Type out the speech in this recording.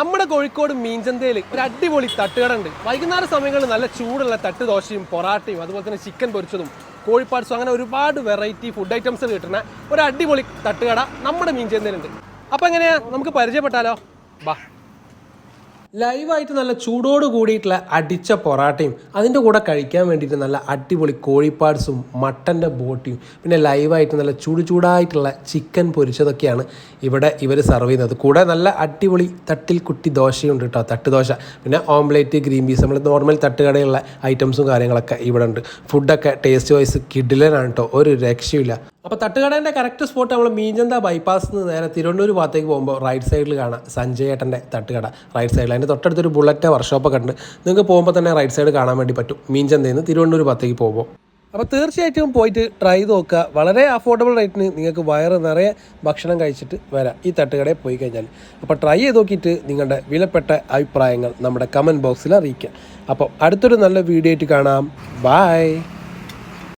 നമ്മുടെ കോഴിക്കോട് മീൻചന്തയിൽ ഒരു അടിപൊളി തട്ടുകട ഉണ്ട്. വൈകുന്നേര സമയങ്ങളിൽ നല്ല ചൂടുള്ള തട്ട് ദോശയും പൊറാട്ടയും അതുപോലെ തന്നെ ചിക്കൻ പൊരിച്ചതും കോഴിപ്പാട്സും അങ്ങനെ ഒരുപാട് വെറൈറ്റി ഫുഡ് ഐറ്റംസ് കിട്ടുന്ന ഒരു അടിപൊളി തട്ടുകട നമ്മുടെ മീൻചന്തയിലുണ്ട്. അപ്പോൾ എങ്ങനെയാ നമുക്ക് പരിചയപ്പെട്ടാലോ? ബാ. ലൈവായിട്ട് നല്ല ചൂടോട് കൂടിയിട്ടുള്ള അടിച്ച പൊറാട്ടയും അതിൻ്റെ കൂടെ കഴിക്കാൻ വേണ്ടിയിട്ട് നല്ല അടിപൊളി കോഴിപ്പാട്സും മട്ടൻ്റെ ബോട്ടിയും പിന്നെ ലൈവായിട്ട് നല്ല ചൂടായിട്ടുള്ള ചിക്കൻ പൊരിച്ചതൊക്കെയാണ് ഇവിടെ ഇവർ സെർവ് ചെയ്യുന്നത്. കൂടെ നല്ല അടിപൊളി തട്ടിൽ കുട്ടി ദോശയുണ്ട് കേട്ടോ, തട്ട് ദോശ, പിന്നെ ഓംലേറ്റ്, ഗ്രീൻ പീസ്, നമ്മൾ നോർമൽ തട്ടുകടയുള്ള ഐറ്റംസും കാര്യങ്ങളൊക്കെ ഇവിടെ ഉണ്ട്. ഫുഡൊക്കെ ടേസ്റ്റ് വൈസ് കിഡിലനാണ് കേട്ടോ, ഒരു രക്ഷയില്ല. അപ്പോൾ തട്ടുകടേൻ്റെ കറക്റ്റ് സ്പോട്ട് നമ്മൾ മീൻചന്ത ബൈപ്പാസ് നിന്ന് നേരെ തിരുവനന്തപുരം ഭാഗത്തേക്ക് പോകുമ്പോൾ റൈറ്റ് സൈഡിൽ കാണാം സഞ്ജയേട്ടൻ്റെ തട്ടുകട. റൈറ്റ് സൈഡിൽ അതിൻ്റെ തൊട്ടടുത്തൊരു ബുള്ളറ്റ് വർക്ക്ഷോപ്പൊക്കെ ഉണ്ട്. നിങ്ങൾക്ക് പോകുമ്പോൾ തന്നെ റൈറ്റ് സൈഡ് കാണാൻ വേണ്ടി പറ്റും മീൻചന്തയിൽ നിന്ന് തിരുവനന്തപുരം ഭാഗത്തേക്ക് പോകുമ്പോൾ. അപ്പോൾ തീർച്ചയായിട്ടും പോയിട്ട് ട്രൈ ചെയ്ത് നോക്കുക. വളരെ അഫോർഡബിൾ റേറ്റിന് നിങ്ങൾക്ക് വയറ് നിറയെ ഭക്ഷണം കഴിച്ചിട്ട് വരാം ഈ തട്ടുകടയിൽ പോയി കഴിഞ്ഞാൽ. അപ്പോൾ ട്രൈ ചെയ്ത് നോക്കിയിട്ട് നിങ്ങളുടെ വിലപ്പെട്ട അഭിപ്രായങ്ങൾ നമ്മുടെ കമൻറ്റ് ബോക്സിൽ അറിയിക്കുക. അപ്പോൾ അടുത്തൊരു നല്ല വീഡിയോ ആയിട്ട് കാണാം. ബൈ.